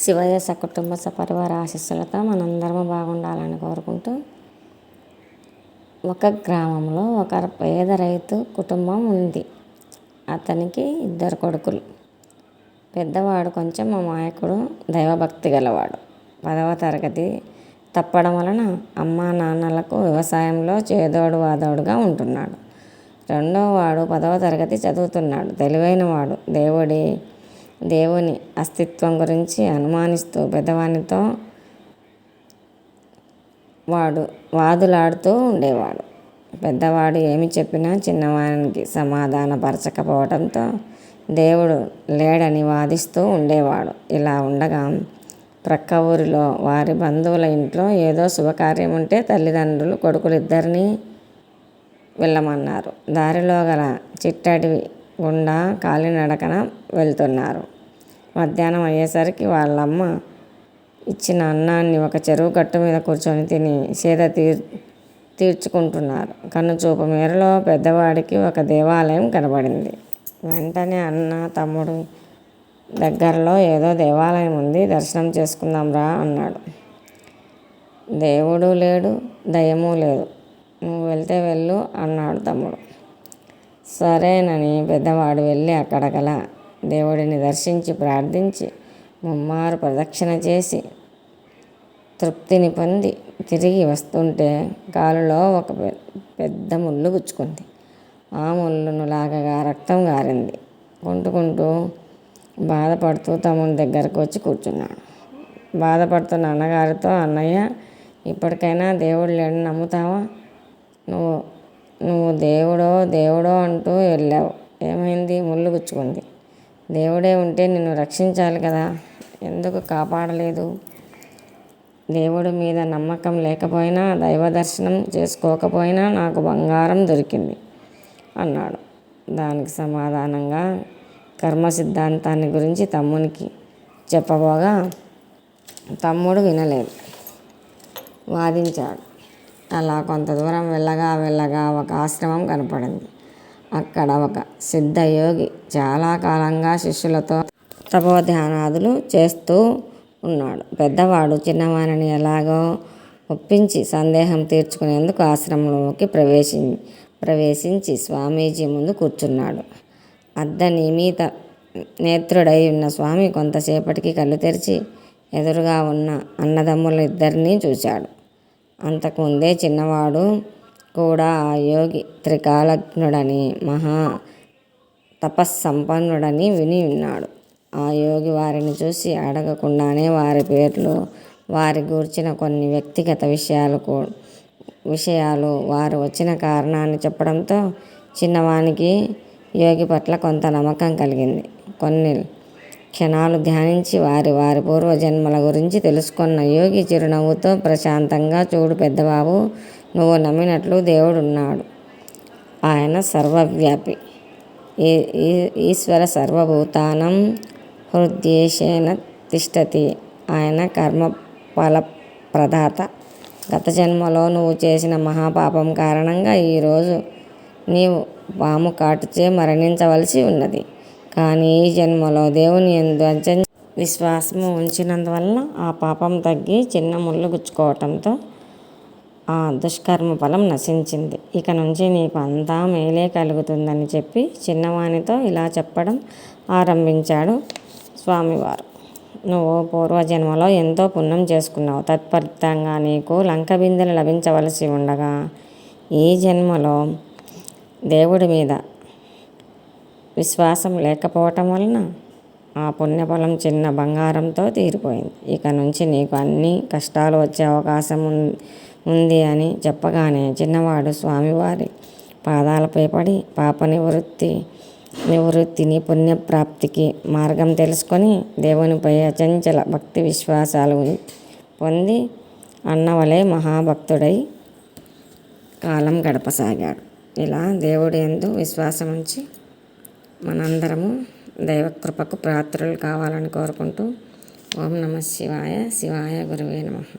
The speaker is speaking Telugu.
శివయ్య సకుటుంబ సపరివార ఆశీస్సులతో మనందరము బాగుండాలని కోరుకుంటూ, ఒక గ్రామంలో ఒక పేద రైతు కుటుంబం ఉంది. అతనికి 2 కొడుకులు. పెద్దవాడు కొంచెం అమాయకుడు, దైవభక్తి గలవాడు. 10వ తరగతి తప్పడం వలన అమ్మా నాన్నలకు వ్యవసాయంలో చేదోడు వాదోడుగా ఉంటున్నాడు. రెండోవాడు 10వ తరగతి చదువుతున్నాడు. తెలివైనవాడు. దేవుని అస్తిత్వం గురించి అనుమానిస్తూ పెద్దవానితో వాదులాడుతూ ఉండేవాడు. పెద్దవాడు ఏమి చెప్పినా చిన్నవానికి సమాధానపరచకపోవడంతో దేవుడు లేడని వాదిస్తూ ఉండేవాడు. ఇలా ఉండగా ప్రక్క ఊరిలో వారి బంధువుల ఇంట్లో ఏదో శుభకార్యం ఉంటే తల్లిదండ్రులు కొడుకులిద్దరినీ వెళ్ళమన్నారు. దారిలో గల చిట్టడవి గుండా కాలినడకన వెళ్తున్నారు. మధ్యాహ్నం అయ్యేసరికి వాళ్ళమ్మ ఇచ్చిన అన్నాన్ని ఒక చెరువు గట్టు మీద కూర్చొని తిని సేద తీర్చుకుంటున్నారు. కన్నుచూపు మేరలో పెద్దవాడికి ఒక దేవాలయం కనబడింది. వెంటనే అన్న, తమ్ముడు, దగ్గరలో ఏదో దేవాలయం ఉంది, దర్శనం చేసుకుందాం రా అన్నాడు. దేవుడు లేడు, దయ్యమూ లేదు, నువ్వు వెళ్తే వెళ్ళు అన్నాడు తమ్ముడు. సరేనని పెద్దవాడు వెళ్ళి అక్కడ గల దేవుడిని దర్శించి ప్రార్థించి ముమ్మారు ప్రదక్షిణ చేసి తృప్తిని పొంది తిరిగి వస్తుంటే కాలులో ఒక పెద్ద ముళ్ళు గుచ్చుకుంది. ఆ ముళ్ళును లాగగా రక్తం గారింది. కుంటుకుంటూ బాధపడుతూ తమ్ముని దగ్గరకు వచ్చి కూర్చున్నాడు. బాధపడుతున్న అన్నగారితో, అన్నయ్య, ఇప్పటికైనా దేవుడు లేడని నమ్ముతావా? నువ్వు దేవుడో అంటూ వెళ్ళావు, ఏమైంది? ముళ్ళు గుచ్చుకుంది. దేవుడే ఉంటే నిన్ను రక్షించాలి కదా, ఎందుకు కాపాడలేదు? దేవుడి మీద నమ్మకం లేకపోయినా, దైవ దర్శనం చేసుకోకపోయినా నాకు బంగారం దొరికింది అన్నాడు. దానికి సమాధానంగా కర్మ సిద్ధాంతాన్ని గురించి తమ్మునికి చెప్పబోగా తమ్ముడు వినలేదు, వాదించాడు. అలా కొంత దూరం వెళ్ళగా ఒక ఆశ్రమం కనపడింది. అక్కడ ఒక సిద్ధయోగి చాలా కాలంగా శిష్యులతో తపోధ్యానాదులు చేస్తూ ఉన్నాడు. పెద్దవాడు చిన్నవానిని ఎలాగో ఒప్పించి సందేహం తీర్చుకునేందుకు ఆశ్రమంలోకి ప్రవేశించి స్వామీజీ ముందు కూర్చున్నాడు. అర్ధనిమిత నేత్రుడై ఉన్న స్వామి కొంతసేపటికి కళ్ళు తెరిచి ఎదురుగా ఉన్న అన్నదమ్ములు ఇద్దరినీ చూశాడు. అంతకుముందే చిన్నవాడు కూడా ఆ యోగి త్రికాలజ్ఞుడని, మహా తపస్సంపన్నుడని విని ఉన్నాడు. ఆ యోగి వారిని చూసి అడగకుండానే వారి పేర్లు, వారి గూర్చిన కొన్ని వ్యక్తిగత విషయాలు, వారు వచ్చిన కారణాన్ని చెప్పడంతో చిన్నవానికి యోగి పట్ల కొంత నమ్మకం కలిగింది. కొన్ని క్షణాలు ధ్యానించి వారి పూర్వజన్మల గురించి తెలుసుకున్న యోగి చిరునవ్వుతో ప్రశాంతంగా, చూడు పెద్దబాబు, నువ్వు నమ్మినట్లు దేవుడున్నాడు. ఆయన సర్వవ్యాపి, ఈశ్వర సర్వభూతానం హృద్యేశేన తిష్టతి. ఆయన కర్మఫల ప్రదాత. గత జన్మలో నువ్వు చేసిన మహాపాపం కారణంగా ఈరోజు నీవు పాము కాటుచే మరణించవలసి ఉన్నది. కానీ ఈ జన్మలో దేవుని యందు అచంచల విశ్వాసము ఉంచినందువలన ఆ పాపం తగ్గి చిన్న ముళ్ళు గుచ్చుకోవటంతో ఆ దుష్కర్మ ఫలం నశించింది. ఇక నుంచి నీకు అంతా మేలే కలుగుతుందని చెప్పి చిన్నవానితో ఇలా చెప్పడం ఆరంభించాడు స్వామివారు. నువ్వు పూర్వజన్మలో ఎంతో పుణ్యం చేసుకున్నావు. తత్ఫలితంగా నీకు లంక బిందెలు లభించవలసి ఉండగా ఈ జన్మలో దేవుడి మీద విశ్వాసం లేకపోవటం వలన ఆ పుణ్యఫలం చిన్న బంగారంతో తీరిపోయింది. ఇక నుంచి నీకు అన్ని కష్టాలు వచ్చే అవకాశం ఉంది అని చెప్పగానే చిన్నవాడు స్వామివారి పాదాలపై పడి పాప నివృత్తిని, పుణ్యప్రాప్తికి మార్గం తెలుసుకొని దేవునిపై అచంచల భక్తి విశ్వాసాలు పొంది అన్నవలే మహాభక్తుడై కాలం గడపసాగాడు. ఇలా దేవుడి యందు విశ్వాసం ఉంచి మనందరము దైవకృపకు పాత్రులు కావాలని కోరుకుంటూ, ఓం నమః శివాయ. శివాయ గురువే నమః.